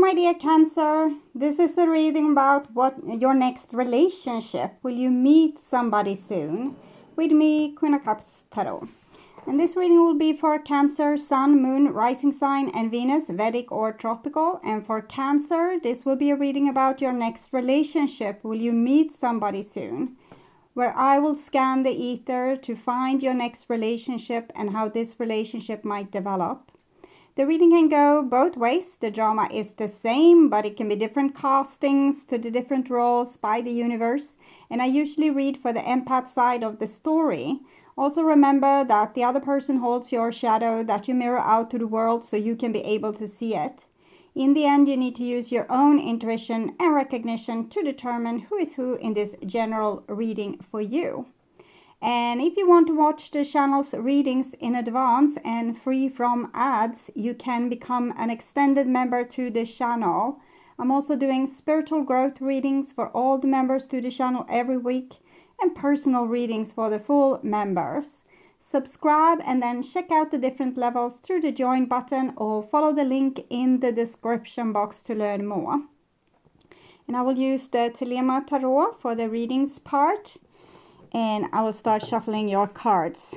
my dear Cancer. This is a reading about your next relationship. Will you meet somebody soon? With me, Queen of Cups Tarot. And this reading will be for Cancer, Sun, Moon, Rising Sign, and Venus, Vedic or Tropical. And for Cancer, this will be a reading about your next relationship. Will you meet somebody soon? Where I will scan the ether to find your next relationship and how this relationship might develop. The reading can go both ways. The drama is the same, but it can be different castings to the different roles by the universe. And I usually read for the empath side of the story. Also remember that the other person holds your shadow that you mirror out to the world so you can be able to see it. In the end, you need to use your own intuition and recognition to determine who is who in this general reading for you. And if you want to watch the channel's readings in advance and free from ads, you can become an extended member to the channel. I'm also doing spiritual growth readings for all the members to the channel every week and personal readings for the full members. Subscribe and then check out the different levels through the join button or follow the link in the description box to learn more. And I will use the THELEMA tarot for the readings part. And I will start shuffling your cards.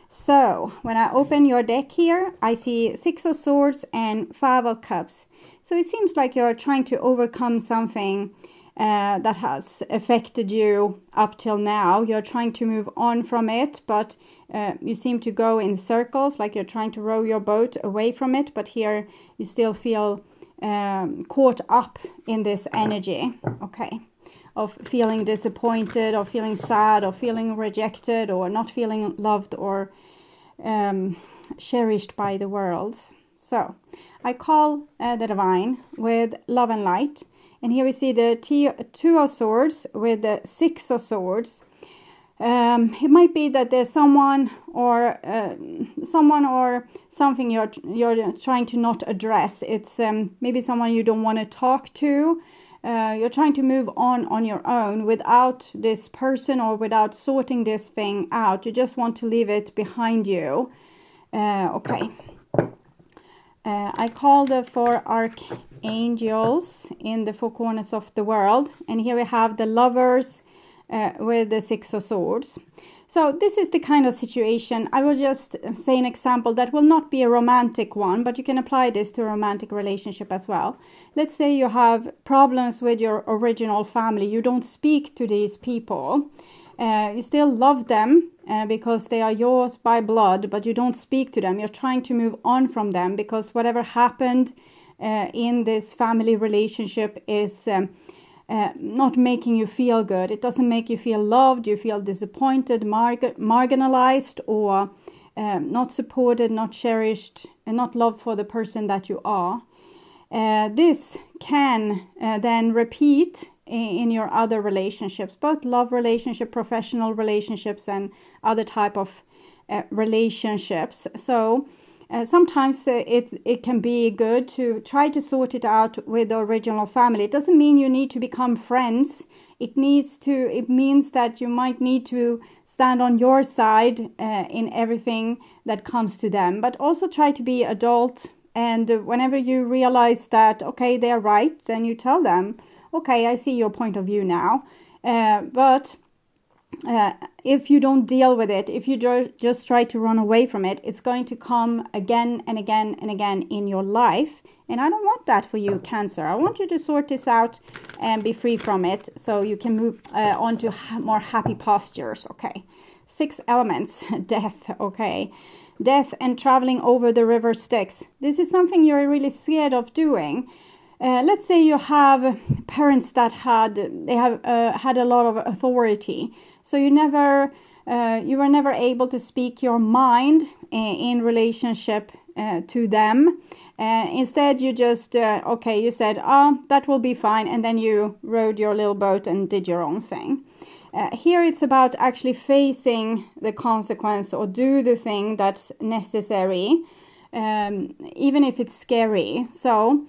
So when I open your deck here, I see 6 of Swords and 5 of Cups. So it seems like you're trying to overcome something that has affected you up till now. You're trying to move on from it, but you seem to go in circles, like you're trying to row your boat away from it. But here you still feel caught up in this energy. Okay. Of feeling disappointed, or feeling sad, or feeling rejected, or not feeling loved or cherished by the world. So I call the Divine with love and light. And here we see the 2 of Swords with the 6 of Swords. It might be that there's someone or something you're trying to not address. It's maybe someone you don't want to talk to. You're trying to move on your own without this person or without sorting this thing out. You just want to leave it behind you. Okay. I call the 4 archangels in the 4 corners of the world. And here we have the Lovers with the 6 of Swords. So this is the kind of situation. I will just say an example that will not be a romantic one, but you can apply this to a romantic relationship as well. Let's say you have problems with your original family. You don't speak to these people. You still love them because they are yours by blood, but you don't speak to them. You're trying to move on from them because whatever happened in this family relationship is not making you feel good. It doesn't make you feel loved. You feel disappointed, marginalized, or not supported, not cherished, and not loved for the person that you are. This can then repeat in your other relationships, both love relationship, professional relationships, and other type of relationships. So sometimes it can be good to try to sort it out with the original family. It doesn't mean you need to become friends. It means that you might need to stand on your side in everything that comes to them. But also try to be adult. And whenever you realize that, okay, they're right, then you tell them, okay, I see your point of view now. But if you don't deal with it, if you just try to run away from it, it's going to come again and again and again in your life. And I don't want that for you, Cancer. I want you to sort this out and be free from it so you can move on to more happy postures. Okay. 6 elements. Death. Okay. Death and traveling over the river Styx. This is something you're really scared of doing. Let's say you have parents that had a lot of authority. So you were never able to speak your mind in relationship to them. Instead, you just, you said, that will be fine. And then you rowed your little boat and did your own thing. Here it's about actually facing the consequence or do the thing that's necessary, even if it's scary. So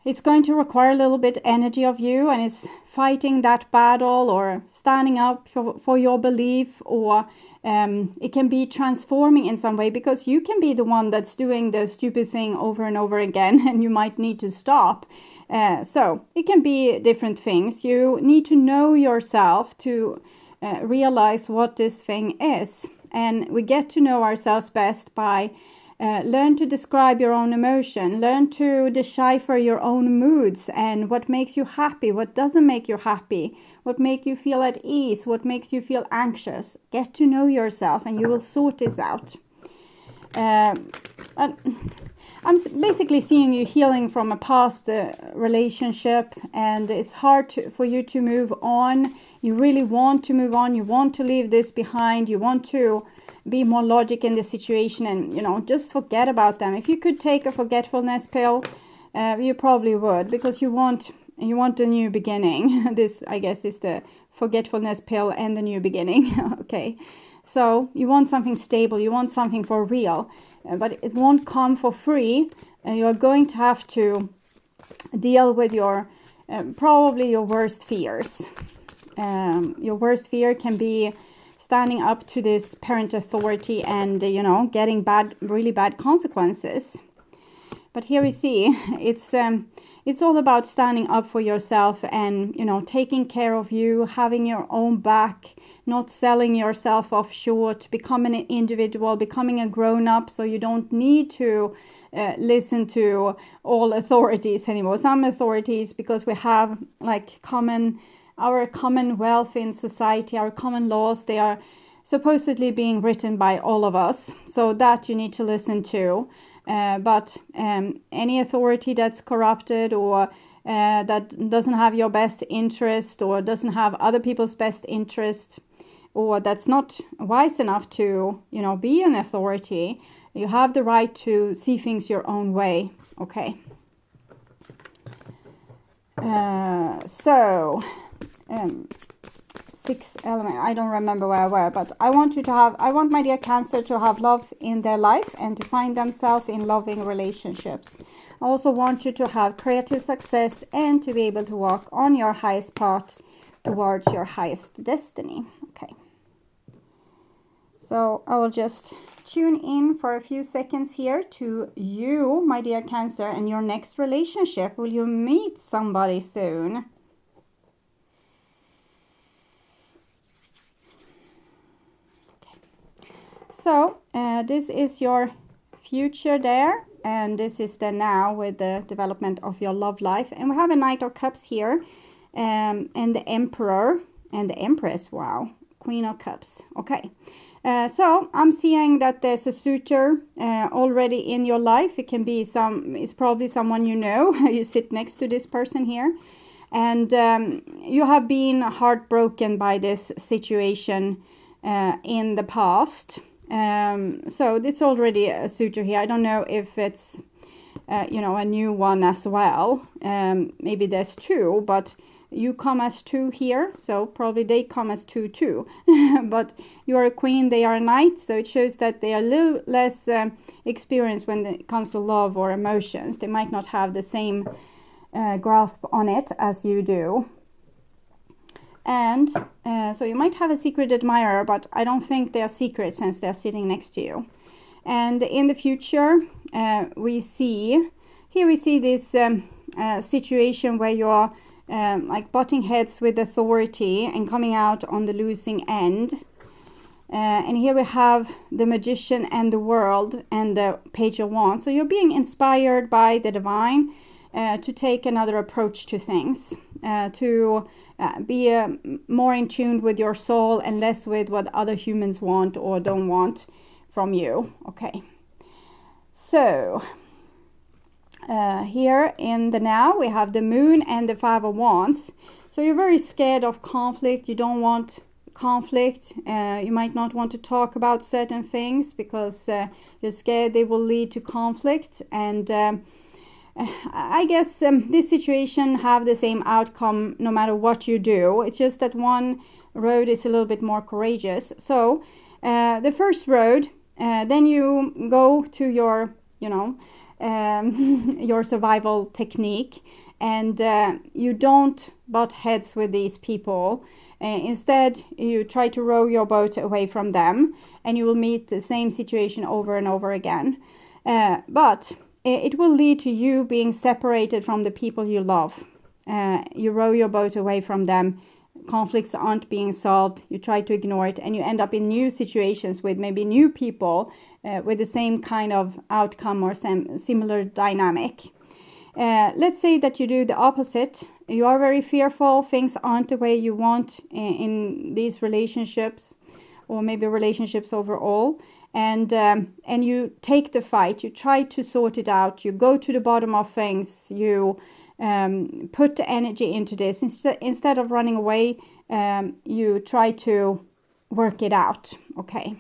it's going to require a little bit energy of you, and it's fighting that battle or standing up for your belief or it can be transforming in some way, because you can be the one that's doing the stupid thing over and over again, and you might need to stop. So it can be different things. You need to know yourself to realize what this thing is. And we get to know ourselves best by learn to describe your own emotion, learn to decipher your own moods and what makes you happy, what doesn't make you happy, what makes you feel at ease, what makes you feel anxious. Get to know yourself and you will sort this out. I'm basically seeing you healing from a past relationship, and it's hard for you to move on. You really want to move on. You want to leave this behind. You want to be more logic in the situation and, just forget about them. If you could take a forgetfulness pill, you probably would, because you want a new beginning. This, I guess, is the forgetfulness pill and the new beginning. Okay. So you want something stable. You want something for real, but it won't come for free. You're going to have to deal with your, probably your worst fears. Your worst fear can be standing up to this parent authority and, getting really bad consequences. But here we see it's all about standing up for yourself and, taking care of you, having your own back, not selling yourself off short, becoming an individual, becoming a grown-up, so you don't need to listen to all authorities anymore. Some authorities, because we have our common wealth in society, our common laws, they are supposedly being written by all of us. So that you need to listen to. But any authority that's corrupted or that doesn't have your best interest or doesn't have other people's best interest, or that's not wise enough to, be an authority, you have the right to see things your own way. Okay. Sixth element, I don't remember where I were, but I want my dear Cancer to have love in their life and to find themselves in loving relationships. I also want you to have creative success and to be able to walk on your highest path towards your highest destiny. Okay. So I will just tune in for a few seconds here to you, my dear Cancer, and your next relationship. Will you meet somebody soon? So this is your future there, and this is the now with the development of your love life. And we have a Knight of Cups here, and the Emperor and the Empress. Wow, Queen of Cups. Okay, so I'm seeing that there's a suitor already in your life. It can be it's probably someone you know. You sit next to this person here, and you have been heartbroken by this situation in the past. So it's already a suitor here. I don't know if it's a new one as well. Maybe there's two, but you come as two here, so probably they come as two too. But you are a queen, they are a knight, so it shows that they are a little less experienced when it comes to love or emotions. They might not have the same grasp on it as you do. And so you might have a secret admirer, but I don't think they are secret since they're sitting next to you. And in the future, we see this situation where you're butting heads with authority and coming out on the losing end. And here we have the Magician and the World and the Page of Wands. So you're being inspired by the divine to take another approach to things, to be more in tune with your soul and less with what other humans want or don't want from you. Okay, so here in the now we have the Moon and the Five of Wands. So you're very scared of conflict. You don't want conflict. You might not want to talk about certain things because you're scared they will lead to conflict. And I guess this situation have the same outcome no matter what you do. It's just that one road is a little bit more courageous. So the first road, then you go to your, your survival technique, and you don't butt heads with these people. Instead, you try to row your boat away from them, and you will meet the same situation over and over again. But it will lead to you being separated from the people you love. You row your boat away from them. Conflicts aren't being solved. You try to ignore it, and you end up in new situations with maybe new people with the same kind of outcome or similar dynamic. Let's say that you do the opposite. You are very fearful. Things aren't the way you want in these relationships, or maybe relationships overall. And you take the fight. You try to sort it out. You go to the bottom of things. You put the energy into this. Instead of running away, you try to work it out. Okay.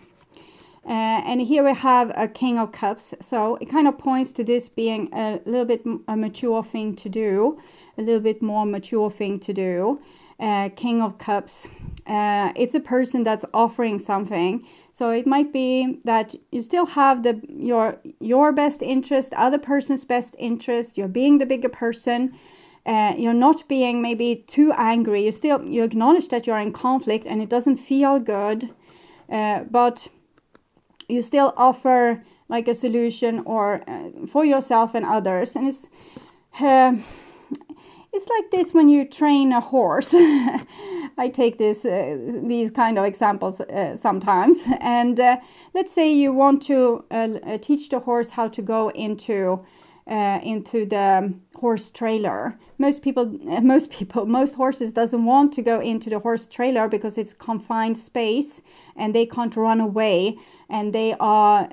And here we have a King of Cups. So it kind of points to this being a little bit a mature thing to do, a little bit more mature thing to do. King of Cups. It's a person that's offering something. So it might be that you still have your best interest, other person's best interest. You're being the bigger person. You're not being maybe too angry. You acknowledge that you're in conflict and it doesn't feel good. But you still offer like a solution or for yourself and others. And it's like this when you train a horse. I take these kind of examples sometimes. And let's say you want to teach the horse how to go into the horse trailer. Most horses doesn't want to go into the horse trailer because it's confined space and they can't run away. And they are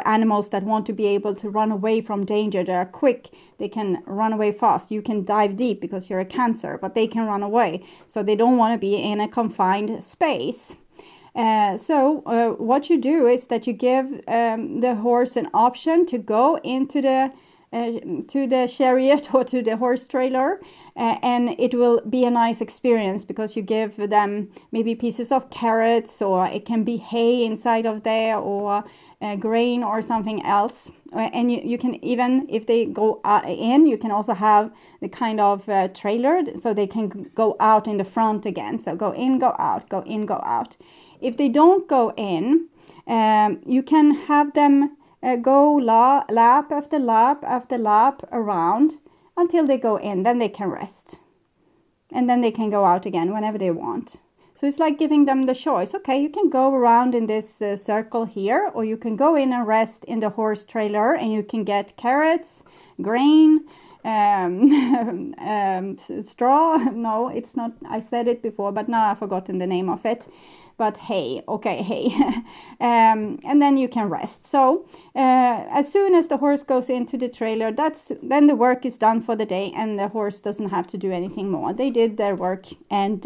animals that want to be able to run away from danger. They are quick. They can run away fast. You can dive deep because you're a Cancer, but they can run away. So they don't want to be in a confined space. So what you do is that you give the horse an option to go into the chariot or to the horse trailer, and it will be a nice experience because you give them maybe pieces of carrots, or it can be hay inside of there, or grain or something else. And you can, even if they go in, you can also have the kind of trailer so they can go out in the front again. So go in, go out, go in, go out. If they don't go in, you can have them go lap after lap after lap around until they go in. Then they can rest. And then they can go out again whenever they want. So it's like giving them the choice. Okay, you can go around in this circle here, or you can go in and rest in the horse trailer, and you can get carrots, grain, straw. No, it's not. I said it before, but now I've forgotten the name of it. But hay, okay, hay. And then you can rest. So as soon as the horse goes into the trailer, then the work is done for the day, and the horse doesn't have to do anything more. They did their work, and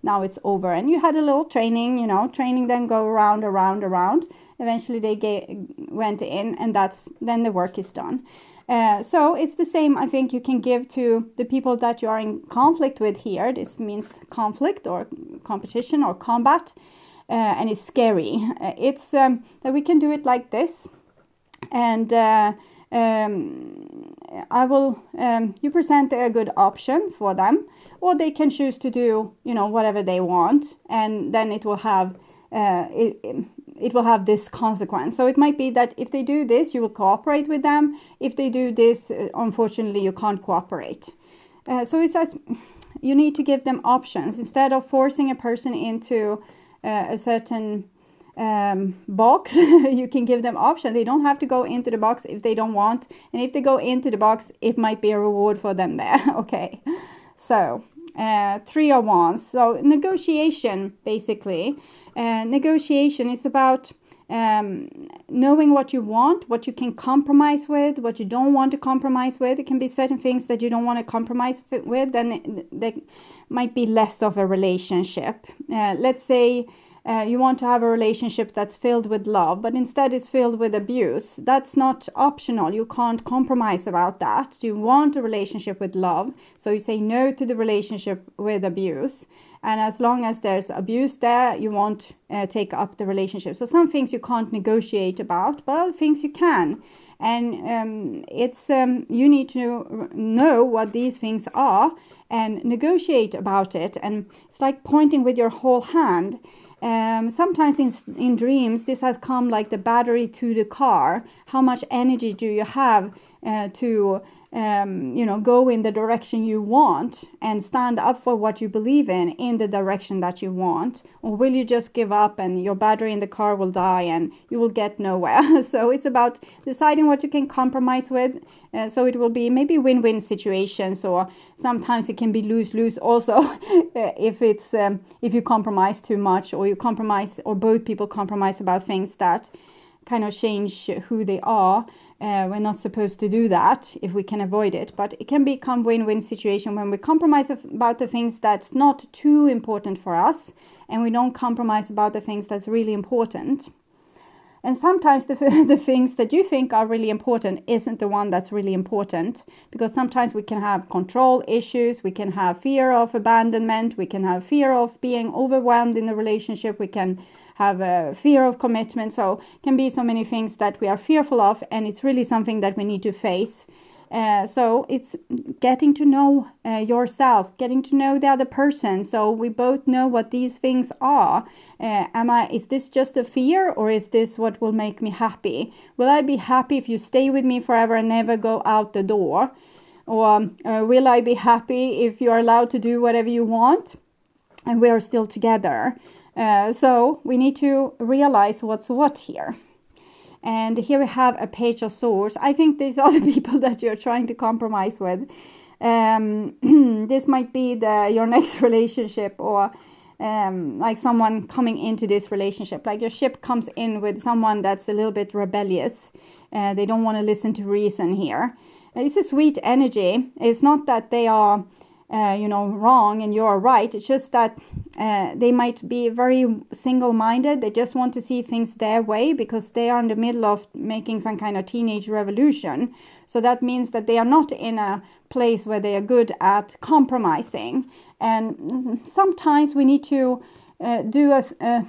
now it's over. And you had a little training, training them go around. Eventually they went in, and then the work is done. So it's the same, I think, you can give to the people that you are in conflict with here. This means conflict or competition or combat, and it's scary. It's that we can do it like this, and you present a good option for them, or they can choose to do whatever they want, and then it will have it will have this consequence. So it might be that if they do this, you will cooperate with them. If they do this, unfortunately, you can't cooperate. So it says you need to give them options. Instead of forcing a person into a certain box, you can give them options. They don't have to go into the box if they don't want. And if they go into the box, it might be a reward for them there. Okay, so 3 of Wands. So negotiation, basically. Negotiation is about knowing what you want, what you can compromise with, what you don't want to compromise with. It can be certain things that you don't want to compromise with, then there might be less of a relationship. Let's say you want to have a relationship that's filled with love, but instead it's filled with abuse. That's not optional. You can't compromise about that. You want a relationship with love, so you say no to the relationship with abuse. And as long as there's abuse there, you won't take up the relationship. So some things you can't negotiate about, but other things you can. And it's you need to know what these things are and negotiate about it. And it's like pointing with your whole hand. Sometimes in dreams, this has come like the battery to the car. How much energy do you have to go in the direction you want and stand up for what you believe in the direction that you want? Or will you just give up and your battery in the car will die and you will get nowhere? So it's about deciding what you can compromise with. So it will be maybe win-win situations, or sometimes it can be lose-lose also if you compromise too much, or you compromise, or both people compromise about things that kind of change who they are. We're not supposed to do that if we can avoid it, but it can become win-win situation when we compromise about the things that's not too important for us, and we don't compromise about the things that's really important. And sometimes the things that you think are really important isn't the one that's really important, because sometimes we can have control issues, we can have fear of abandonment, we can have fear of being overwhelmed in the relationship, we can have a fear of commitment. So it can be so many things that we are fearful of, and it's really something that we need to face. So it's getting to know yourself, getting to know the other person, so we both know what these things are. Is this just a fear, or is this what will make me happy? Will I be happy if you stay with me forever and never go out the door? Or will I be happy if you're allowed to do whatever you want and we are still together? So we need to realize what's what here. And here we have a Page of Swords. I think these are the people that you're trying to compromise with. This might be your next relationship, or like someone coming into this relationship. Like your ship comes in with someone that's a little bit rebellious. They don't want to listen to reason here. It's a sweet energy. It's not that they are wrong and you're right. It's just that they might be very single-minded. They just want to see things their way because they are in the middle of making some kind of teenage revolution. So that means that they are not in a place where they are good at compromising. And sometimes we need to do a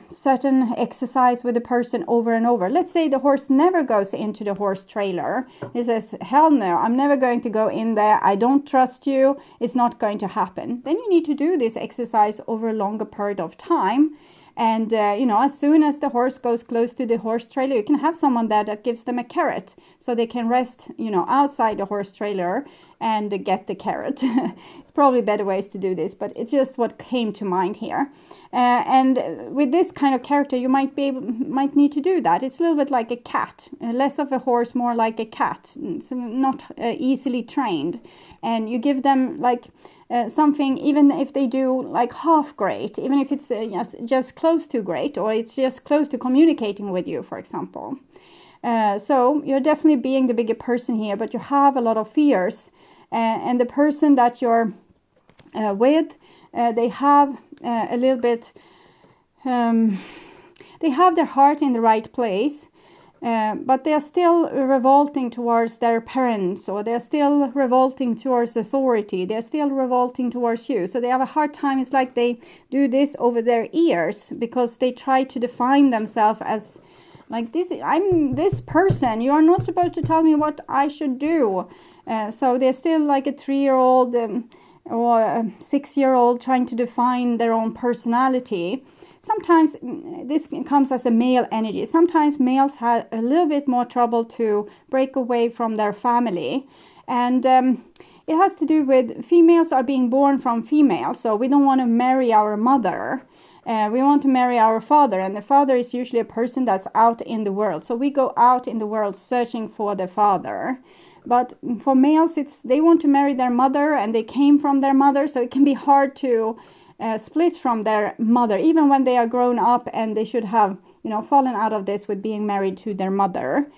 certain exercise with the person over and over. Let's say the horse never goes into the horse trailer. He says, hell no, I'm never going to go in there. I don't trust you. It's not going to happen. Then you need to do this exercise over a longer period of time. And, as soon as the horse goes close to the horse trailer, you can have someone there that gives them a carrot. So they can rest, outside the horse trailer and get the carrot. It's probably better ways to do this, but it's just what came to mind here. And with this kind of character, you might need to do that. It's a little bit like a cat, less of a horse, more like a cat. It's not easily trained. And you give them something, even if they do like half great, even if it's just close to great, or it's just close to communicating with you, for example. So you're definitely being the bigger person here, but you have a lot of fears. And the person that you're with, they have a little bit, they have their heart in the right place. But they are still revolting towards their parents, or they're still revolting towards authority. They're still revolting towards you. So they have a hard time. It's like they do this over their ears because they try to define themselves as like this. I'm this person. You are not supposed to tell me what I should do. So they're still like a 3-year-old or a 6-year-old trying to define their own personality. Sometimes this comes as a male energy. Sometimes males have a little bit more trouble to break away from their family. And it has to do with females are being born from females. So we don't want to marry our mother. We want to marry our father. And the father is usually a person that's out in the world. So we go out in the world searching for the father. But for males, they want to marry their mother and they came from their mother. So it can be hard to split from their mother, even when they are grown up and they should have, fallen out of this with being married to their mother.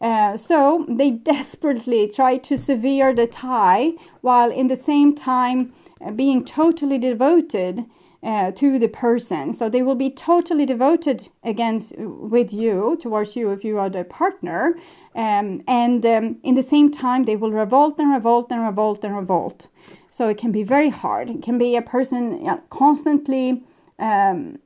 So they desperately try to sever the tie, while in the same time being totally devoted to the person. So they will be totally devoted towards you if you are the partner. And in the same time, they will revolt and revolt and revolt and revolt. So it can be very hard. It can be a person constantly doing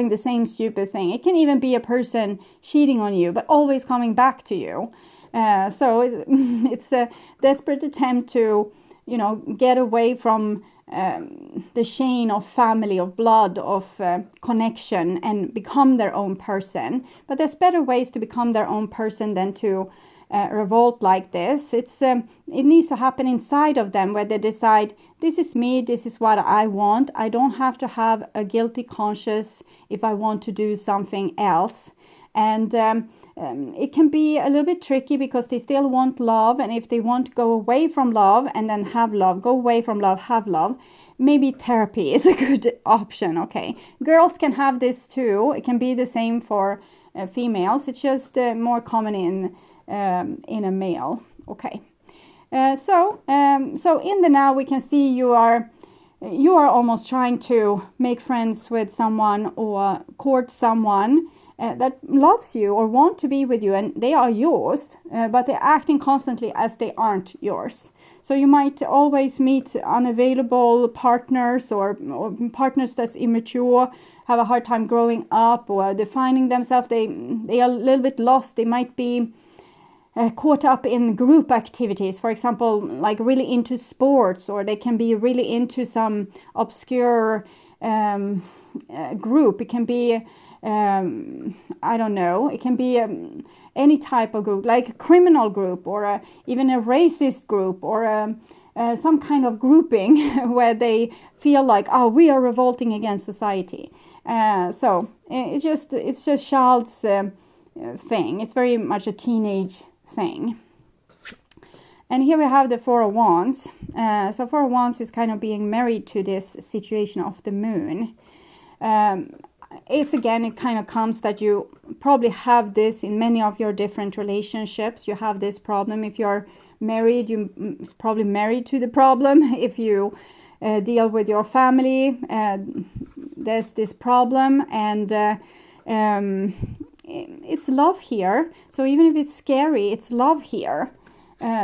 the same stupid thing. It can even be a person cheating on you, but always coming back to you. So it's a desperate attempt to get away from the chain of family, of blood, of connection, and become their own person. But there's better ways to become their own person than to revolt like this. It needs to happen inside of them, where they decide, this is me, this is what I want. I don't have to have a guilty conscience if I want to do something else. And it can be a little bit tricky because they still want love, and if they want to go away from love and then have love, go away from love, have love, maybe therapy is a good option. Okay, girls can have this too. It can be the same for females. It's just more common in a male. Okay, so in the now we can see you are almost trying to make friends with someone or court someone that loves you or want to be with you, and they are yours, but they're acting constantly as they aren't yours. So you might always meet unavailable partners or partners that's immature, have a hard time growing up or defining themselves. They are a little bit lost. They might be caught up in group activities, for example, like really into sports, or they can be really into some obscure group. It can be I don't know, it can be any type of group, like a criminal group, or even a racist group, or some kind of grouping where they feel like, oh, we are revolting against society. So it's just child's thing. It's very much a teenage thing. And here we have the Four of Wands. So Four of Wands is kind of being married to this situation of the moon. It kind of comes that you probably have this in many of your different relationships. You have this problem. If you're married, you're probably married to the problem. If you deal with your family, there's this problem, and it's love here. So even if it's scary, it's love here.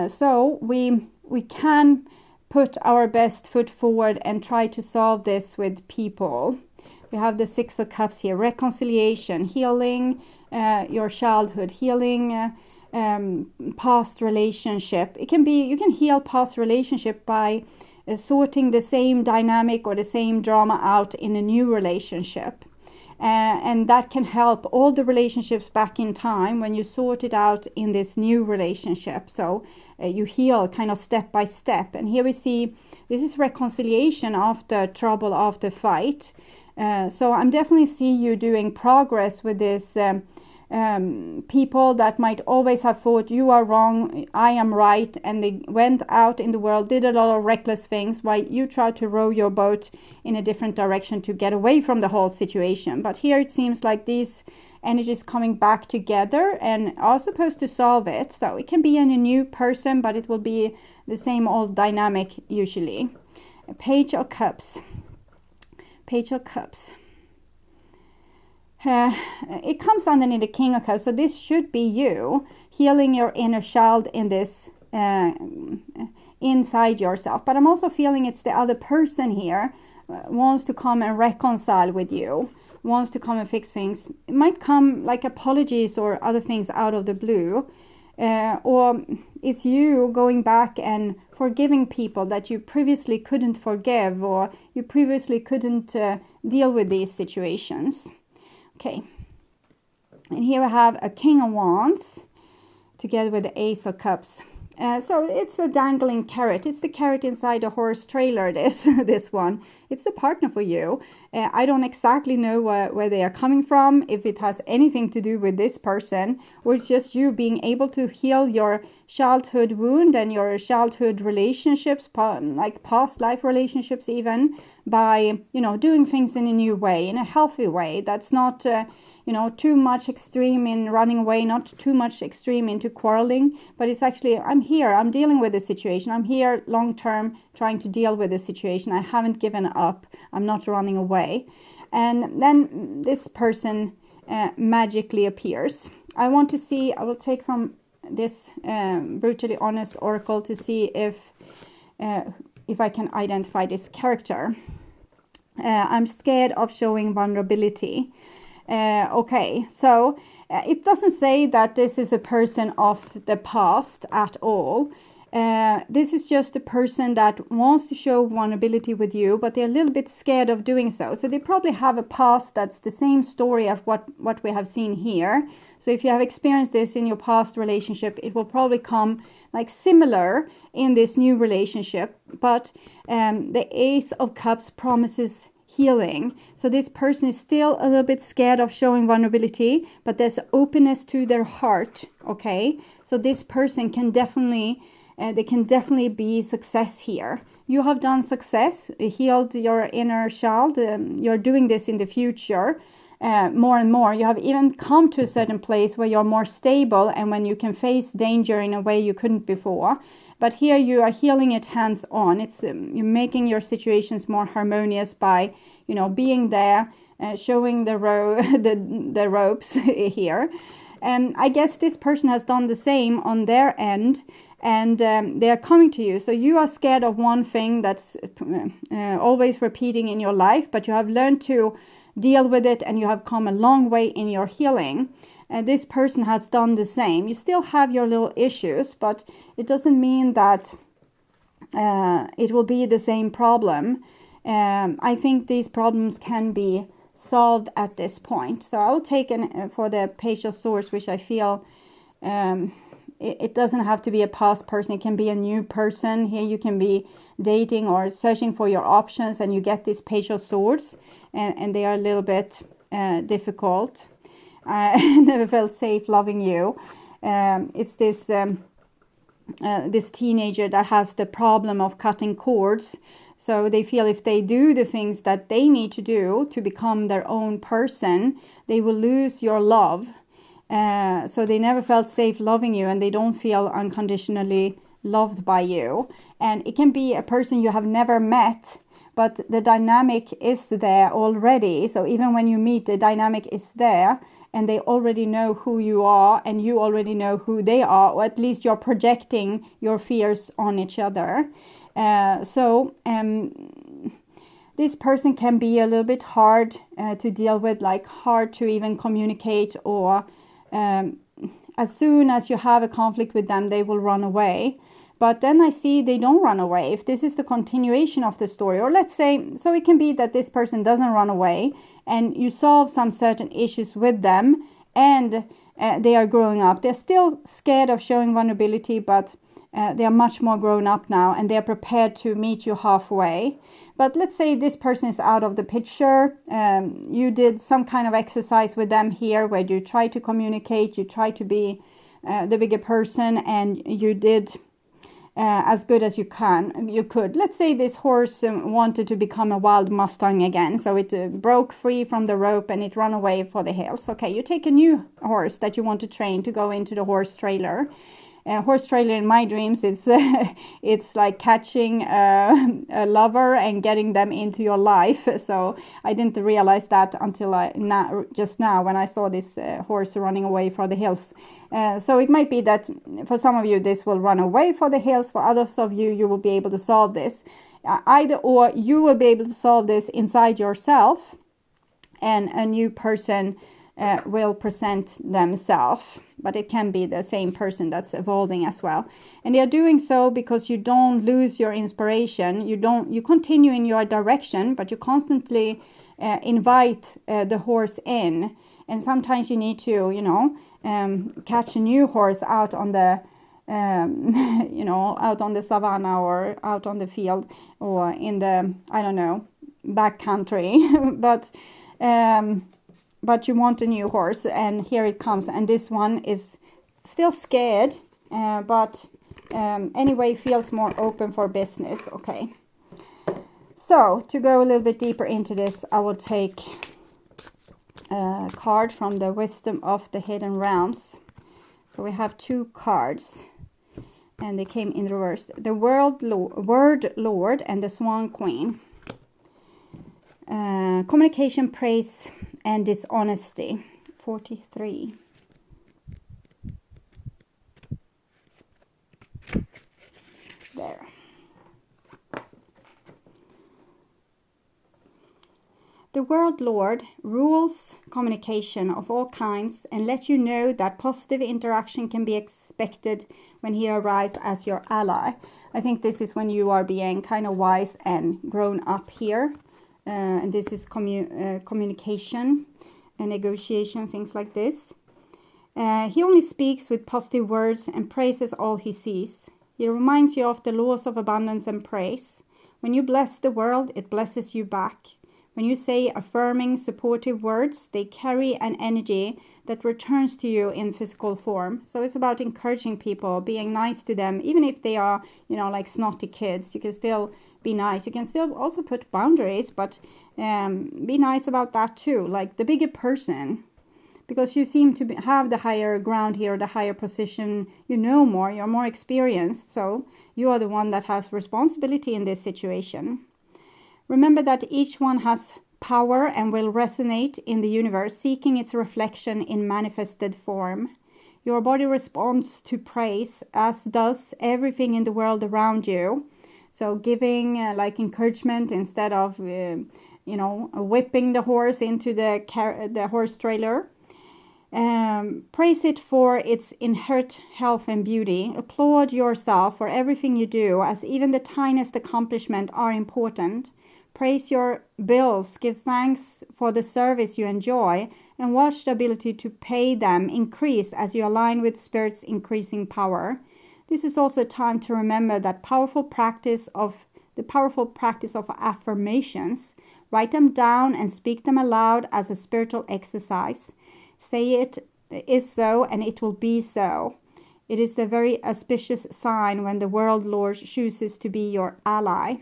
So we can put our best foot forward and try to solve this with people. We have the Six of Cups here, reconciliation, healing your childhood, healing past relationship. It can be, you can heal past relationship by sorting the same dynamic or the same drama out in a new relationship. And that can help all the relationships back in time when you sort it out in this new relationship. So you heal kind of step by step. And here we see this is reconciliation after trouble, after fight. So I'm definitely see you doing progress with this people that might always have thought you are wrong, I am right, and they went out in the world, did a lot of reckless things while you tried to row your boat in a different direction to get away from the whole situation. But here it seems like these energies coming back together and are supposed to solve it. So it can be in a new person, but it will be the same old dynamic usually. Page of Cups. Page of Cups. It comes underneath the King of Cups, so this should be you healing your inner child in this inside yourself. But I'm also feeling it's the other person here wants to come and reconcile with you, wants to come and fix things. It might come like apologies or other things out of the blue, or it's you going back and forgiving people that you previously couldn't forgive, or you previously couldn't deal with these situations. Okay, and here we have a King of Wands together with the Ace of Cups. So it's a dangling carrot. It's the carrot inside a horse trailer, this one. It's a partner for you. I don't exactly know where they are coming from, if it has anything to do with this person, or it's just you being able to heal your childhood wound and your childhood relationships, like past life relationships even, by, doing things in a new way, in a healthy way. That's not... too much extreme in running away, not too much extreme into quarreling, but it's actually, I'm here, I'm dealing with the situation, I'm here long term trying to deal with the situation, I haven't given up, I'm not running away. And then this person magically appears. I will take from this Brutally Honest Oracle to see if I can identify this character. I'm scared of showing vulnerability. Okay, so it doesn't say that this is a person of the past at all. This is just a person that wants to show vulnerability with you, but they're a little bit scared of doing so. So they probably have a past that's the same story of what we have seen here. So if you have experienced this in your past relationship, it will probably come like similar in this new relationship. But the Ace of Cups promises healing. So this person is still a little bit scared of showing vulnerability, but there's openness to their heart. Okay, so this person can definitely they can definitely be success here. You have done success, healed your inner child. You're doing this in the future more and more. You have even come to a certain place where you're more stable and when you can face danger in a way you couldn't before. But here you are healing it hands-on. It's you're making your situations more harmonious by, you know, being there, showing the ropes here. And I guess this person has done the same on their end. And they are coming to you. So you are scared of one thing that's always repeating in your life, but you have learned to deal with it and you have come a long way in your healing. And this person has done the same. You still have your little issues, but it doesn't mean that it will be the same problem. I think these problems can be solved at this point. So I'll take for the Page of Swords, which I feel it doesn't have to be a past person. It can be a new person. Here you can be dating or searching for your options and you get this Page of Swords and they are a little bit difficult. I never felt safe loving you. It's this this teenager that has the problem of cutting cords. So they feel if they do the things that they need to do to become their own person, they will lose your love. So they never felt safe loving you and they don't feel unconditionally loved by you. And it can be a person you have never met, but the dynamic is there already. So even when you meet, the dynamic is there and they already know who you are and you already know who they are, or at least you're projecting your fears on each other. This person can be a little bit hard to deal with, like hard to even communicate, or as soon as you have a conflict with them, they will run away. But then I see they don't run away. If this is the continuation of the story, or let's say, so it can be that this person doesn't run away and you solve some certain issues with them and they are growing up. They're still scared of showing vulnerability, but they are much more grown up now and they're prepared to meet you halfway. But let's say this person is out of the picture. You did some kind of exercise with them here where you try to communicate, you try to be the bigger person, and you did as good as you could. Let's say this horse wanted to become a wild Mustang again. So it broke free from the rope and it ran away for the hills. Okay, you take a new horse that you want to train to go into the horse trailer. Horse trailer in my dreams, it's like catching a lover and getting them into your life. So I didn't realize that until just now when I saw this horse running away for the hills. So it might be that for some of you this will run away for the hills. For others of you, you will be able to solve this. Either or, you will be able to solve this inside yourself, and a new person will present themselves, but it can be the same person that's evolving as well. And they are doing so because you don't lose your inspiration. You continue in your direction, but you constantly invite the horse in. And sometimes you need to, catch a new horse out on the, out on the savannah or out on the field or in the, back country, but you want a new horse, and here it comes. And this one is still scared, but anyway feels more open for business. Okay, so to go a little bit deeper into this, I will take a card from the Wisdom of the Hidden Realms. So we have two cards and they came in reverse: the Word Lord and the Swan Queen. Communication, praise and dishonesty. 43. There. The World Lord rules communication of all kinds and let you know that positive interaction can be expected when he arrives as your ally. I think this is when you are being kind of wise and grown up here. And this is communication and negotiation, things like this. He only speaks with positive words and praises all he sees. He reminds you of the laws of abundance and praise. When you bless the world, it blesses you back. When you say affirming, supportive words, they carry an energy that returns to you in physical form. So it's about encouraging people, being nice to them, even if they are, like snotty kids. You can still be nice. You can still also put boundaries, but be nice about that too. Like the bigger person, because you seem to have the higher ground here, the higher position. You know more, you're more experienced. So you are the one that has responsibility in this situation. Remember that each one has power and will resonate in the universe, seeking its reflection in manifested form. Your body responds to praise, as does everything in the world around you. So giving like encouragement instead of, whipping the horse into the horse trailer. Praise it for its inherent health and beauty. Applaud yourself for everything you do, as even the tiniest accomplishments are important. Praise your bills, give thanks for the service you enjoy, and watch the ability to pay them increase as you align with Spirit's increasing power. This is also a time to remember that powerful practice of affirmations. Write them down and speak them aloud as a spiritual exercise. Say it is so and it will be so. It is a very auspicious sign when the World Lord chooses to be your ally.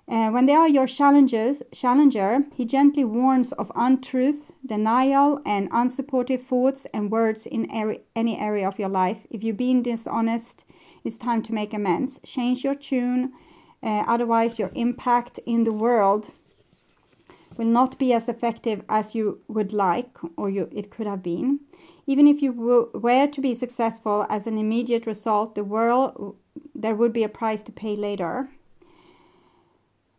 When they are your challenger, he gently warns of untruth, denial, and unsupportive thoughts and words in any area of your life. If you've been dishonest, it's time to make amends. Change your tune, otherwise your impact in the world will not be as effective as you would like or it could have been. Even if you were to be successful as an immediate result, there would be a price to pay later.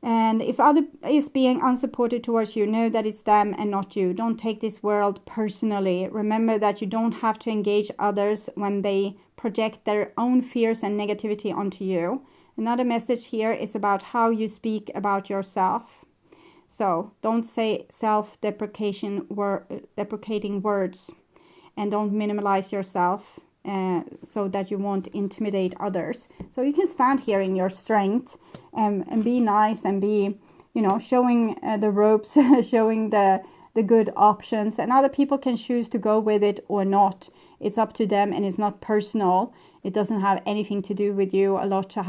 And if other is being unsupported towards you, know that it's them and not you. Don't take this world personally. Remember that you don't have to engage others when they project their own fears and negativity onto you. Another message here is about how you speak about yourself. So don't say self-deprecating words, and don't minimize yourself so that you won't intimidate others. So you can stand here in your strength and be nice and be, showing the ropes, showing the good options, and other people can choose to go with it or not. It's up to them, and it's not personal. It doesn't have anything to do with you, a lot to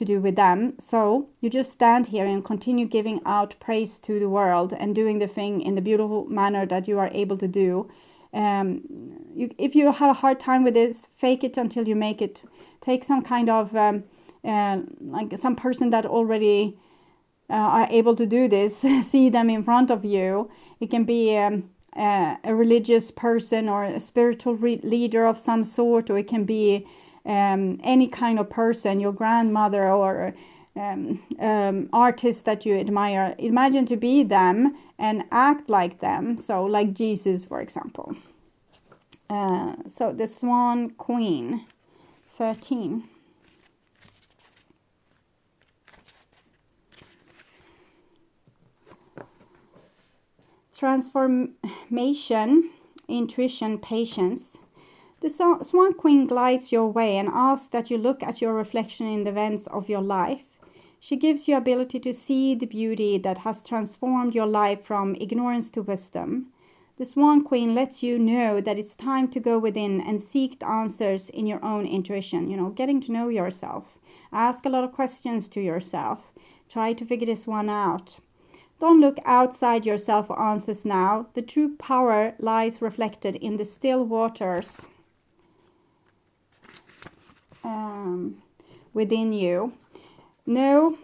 do with them. So you just stand here and continue giving out praise to the world and doing the thing in the beautiful manner that you are able to do. If you have a hard time with this, fake it until you make it. Take some kind of like some person that already are able to do this. See them in front of you. It can be a religious person or a spiritual leader of some sort, or it can be any kind of person, your grandmother or artist that you admire. Imagine to be them and act like them. So like Jesus, for example. So the Swan Queen, 13. Transformation, intuition, patience. The Swan Queen glides your way and asks that you look at your reflection in the events of your life. She gives you ability to see the beauty that has transformed your life from ignorance to wisdom. The Swan Queen lets you know that it's time to go within and seek the answers in your own intuition, getting to know yourself. Ask a lot of questions to yourself. Try to figure this one out. Don't look outside yourself for answers now. The true power lies reflected in the still waters within you. Now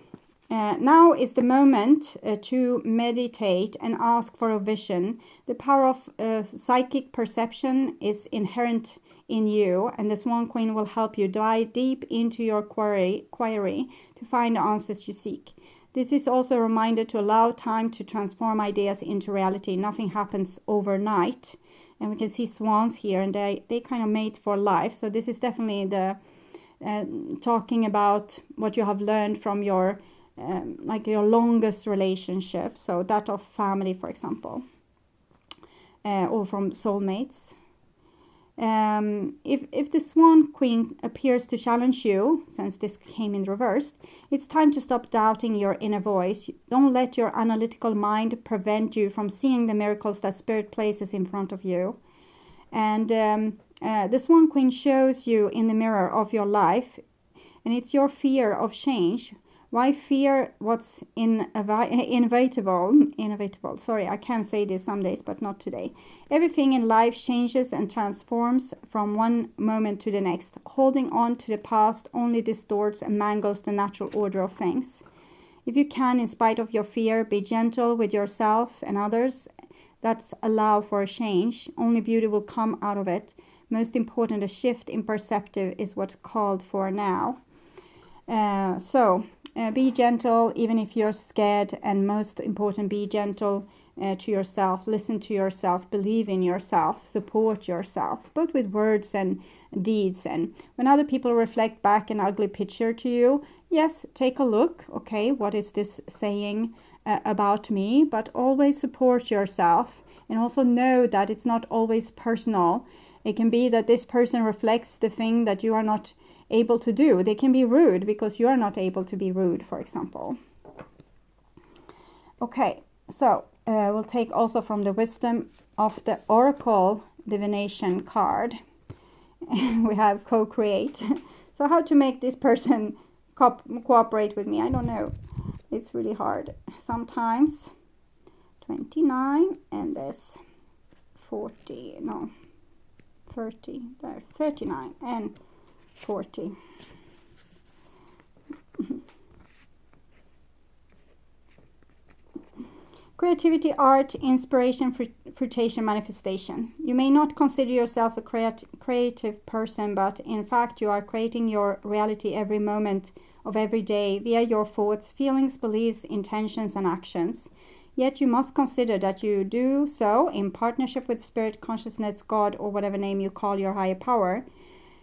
is the moment to meditate and ask for a vision. The power of psychic perception is inherent in you, and the Swan Queen will help you dive deep into your query to find the answers you seek. This is also a reminder to allow time to transform ideas into reality. Nothing happens overnight. And we can see swans here, and they kind of mate for life. So this is definitely the talking about what you have learned from your like your longest relationship. So that of family, for example, or from soulmates. If the Swan Queen appears to challenge you, since this came in reversed, it's time to stop doubting your inner voice. Don't let your analytical mind prevent you from seeing the miracles that Spirit places in front of you. And the Swan Queen shows you in the mirror of your life, and it's your fear of change. Why fear what's inevitable? Sorry, I can't say this some days, but not today. Everything in life changes and transforms from one moment to the next. Holding on to the past only distorts and mangles the natural order of things. If you can, in spite of your fear, be gentle with yourself and others, that's allow for a change. Only beauty will come out of it. Most important, a shift in perspective is what's called for now. Be gentle even if you're scared, and most important, be gentle to yourself. Listen to yourself, believe in yourself, support yourself, both with words and deeds. And when other people reflect back an ugly picture to you, yes, take a look. Okay, what is this saying about me? But always support yourself, and also know that it's not always personal. It can be that this person reflects the thing that you are not able to do. They can be rude because you are not able to be rude, for example. Okay, so we'll take also from the Wisdom of the Oracle Divination card. We have co-create. So how to make this person cooperate with me? I don't know. It's really hard. Sometimes 29 and this 40, no, 30, there, 39 and 40. Creativity, art, inspiration, fruition, manifestation. You may not consider yourself a creative person, but in fact you are creating your reality every moment of every day via your thoughts, feelings, beliefs, intentions, and actions. Yet you must consider that you do so in partnership with Spirit, Consciousness, God, or whatever name you call your higher power.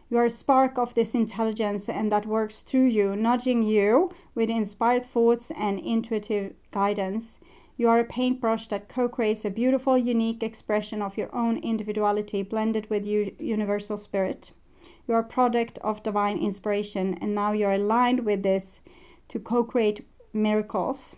You are a spark of this intelligence, and that works through you, nudging you with inspired thoughts and intuitive guidance. You are a paintbrush that co-creates a beautiful, unique expression of your own individuality blended with universal spirit. You are a product of divine inspiration, and now you are aligned with this to co-create miracles.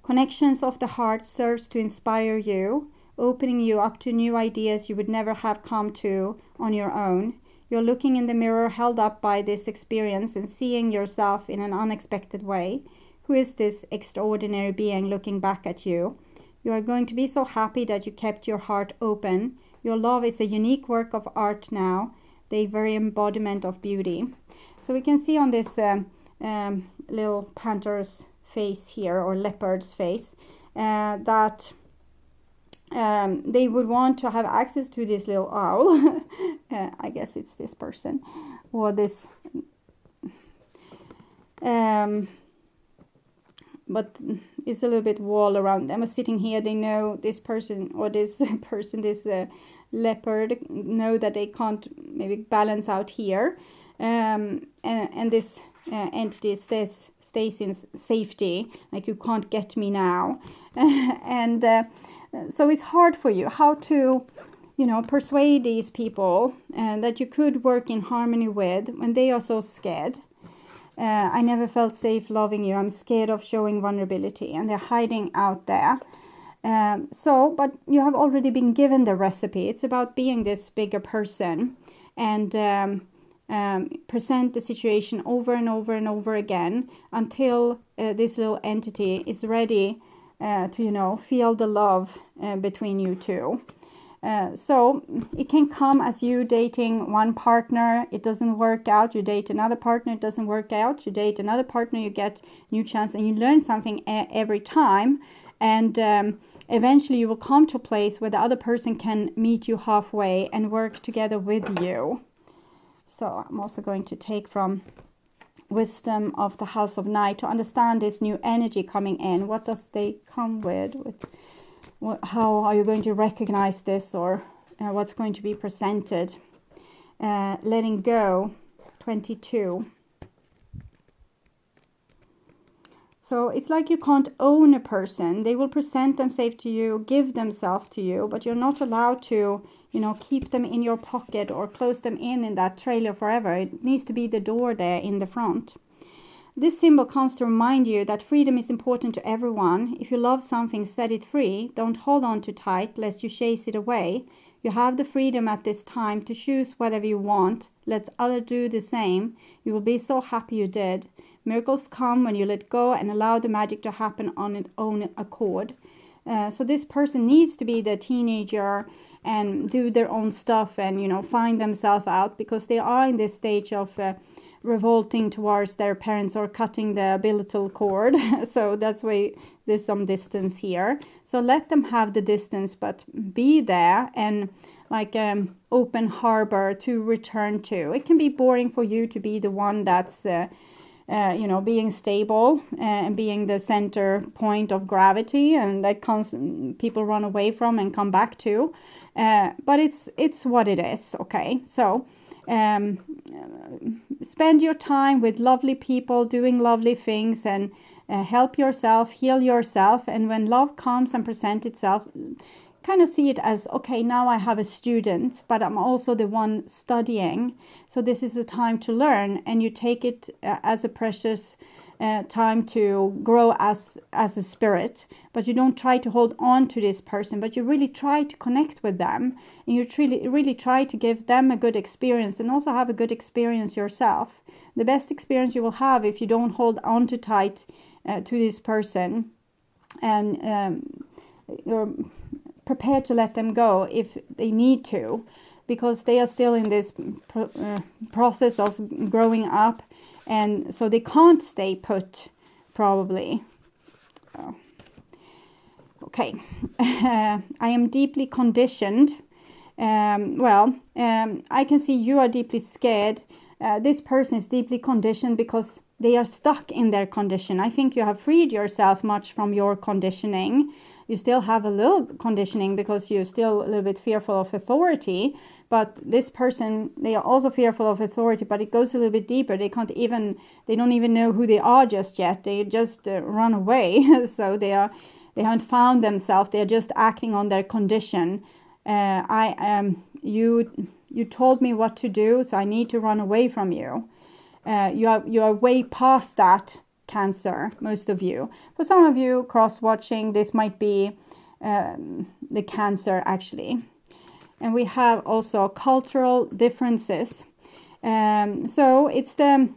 Connections of the heart serves to inspire you, opening you up to new ideas you would never have come to on your own. You're looking in the mirror held up by this experience and seeing yourself in an unexpected way. Who is this extraordinary being looking back at you? You are going to be so happy that you kept your heart open. Your love is a unique work of art now, the very embodiment of beauty. So we can see on this little panther's face here, or leopard's face, that they would want to have access to this little owl. I guess it's this person, or this but it's a little bit wall around them. Sitting here, they know this person, or this person, this leopard, know that they can't maybe balance out here, and this entity stays in safety, like you can't get me now. And so it's hard for you how to, persuade these people that you could work in harmony with when they are so scared. I never felt safe loving you. I'm scared of showing vulnerability, and they're hiding out there. But you have already been given the recipe. It's about being this bigger person and present the situation over and over and over again until this little entity is ready to, feel the love between you two. So it can come as you dating one partner, it doesn't work out, you date another partner, it doesn't work out, you date another partner, you get new chance, and you learn something every time, and eventually you will come to a place where the other person can meet you halfway and work together with you. So I'm also going to take from wisdom of the House of Night to understand this new energy coming in. What does they come with how are you going to recognize this, or what's going to be presented? Letting go, 22. So it's like you can't own a person. They will present themselves to you, give themselves to you, but you're not allowed to, keep them in your pocket or close them in that trailer forever. It needs to be the door there in the front. This symbol comes to remind you that freedom is important to everyone. If you love something, set it free. Don't hold on too tight, lest you chase it away. You have the freedom at this time to choose whatever you want. Let others do the same. You will be so happy you did. Miracles come when you let go and allow the magic to happen on its own accord. So this person needs to be the teenager and do their own stuff and, find themselves out, because they are in this stage of revolting towards their parents or cutting the umbilical cord. So that's why there's some distance here. So let them have the distance, but be there and like open harbor to return to. It can be boring for you to be the one that's being stable and being the center point of gravity, and that people run away from and come back to. But it's what it is. Okay, so spend your time with lovely people doing lovely things, and help yourself, heal yourself. And when love comes and presents itself, kind of see it as, okay, now I have a student, but I'm also the one studying. So this is a time to learn, and you take it as a precious time to grow as a spirit. But you don't try to hold on to this person, but you really try to connect with them, and you really try to give them a good experience and also have a good experience yourself. The best experience you will have if you don't hold on too tight to this person, and you're prepared to let them go if they need to, because they are still in this process of growing up, and so they can't stay put probably. Okay. I am deeply conditioned. I can see you are deeply scared. This person is deeply conditioned because they are stuck in their condition. I think you have freed yourself much from your conditioning. You still have a little conditioning because you're still a little bit fearful of authority. But this person, they are also fearful of authority, but it goes a little bit deeper. They don't even know who they are just yet. They just run away. So they haven't found themselves. They are just acting on their condition. You told me what to do, so I need to run away from you. You are way past that, Cancer, most of you. For some of you cross-watching, this might be the Cancer actually. And we have also cultural differences. So it's the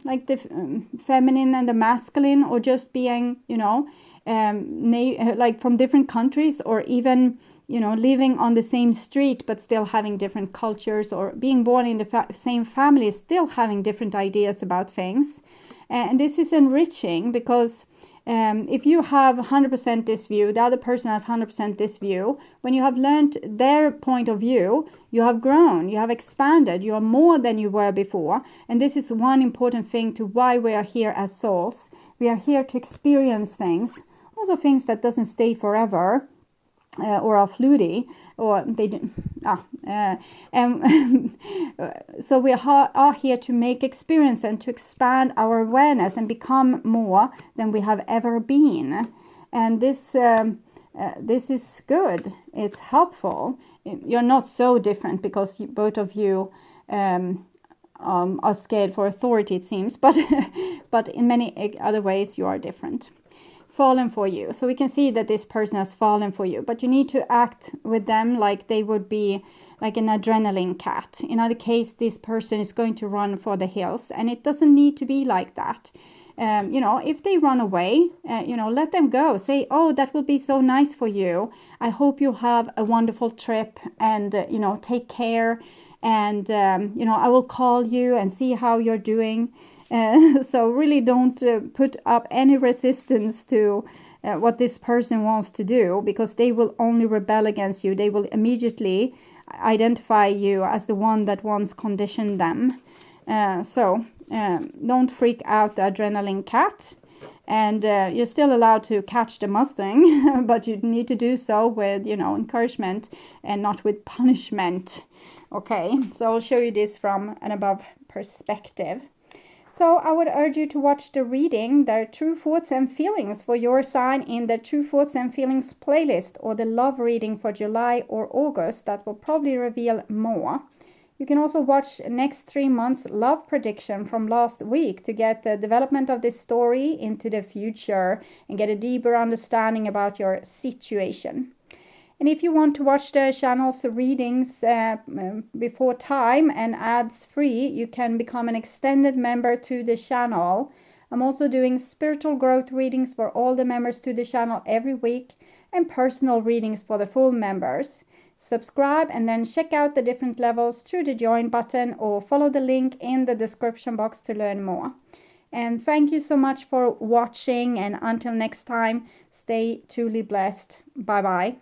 feminine and the masculine, or just being, like from different countries, or even, living on the same street but still having different cultures, or being born in the same family, still having different ideas about things. And this is enriching, because if you have 100% this view, the other person has 100% this view, when you have learned their point of view, you have grown, you have expanded, you are more than you were before. And this is one important thing to why we are here as souls. We are here to experience things, also things that doesn't stay forever, or are fluidy, or they do. So we are here to make experience and to expand our awareness and become more than we have ever been. And this is good. It's helpful. You're not so different, because both of you are scared for authority, it seems, but in many other ways you are different. Fallen for you. So we can see that this person has fallen for you, but you need to act with them like they would be like an adrenaline cat. In other case, this person is going to run for the hills, and it doesn't need to be like that. If they run away, let them go. Say, oh, that will be so nice for you. I hope you have a wonderful trip, and, take care. And, I will call you and see how you're doing. So really don't put up any resistance to what this person wants to do, because they will only rebel against you. They will immediately identify you as the one that once conditioned them. So don't freak out the adrenaline cat. And you're still allowed to catch the Mustang, but you need to do so with, encouragement and not with punishment. Okay, so I'll show you this from an above perspective. So I would urge you to watch the reading, the True Thoughts and Feelings for your sign in the True Thoughts and Feelings playlist, or the love reading for July or August. That will probably reveal more. You can also watch next 3 months love prediction from last week to get the development of this story into the future and get a deeper understanding about your situation. And if you want to watch the channel's readings before time and ads free, you can become an extended member to the channel. I'm also doing spiritual growth readings for all the members to the channel every week and personal readings for the full members. Subscribe and then check out the different levels through the join button or follow the link in the description box to learn more. And thank you so much for watching, and until next time, stay truly blessed. Bye bye.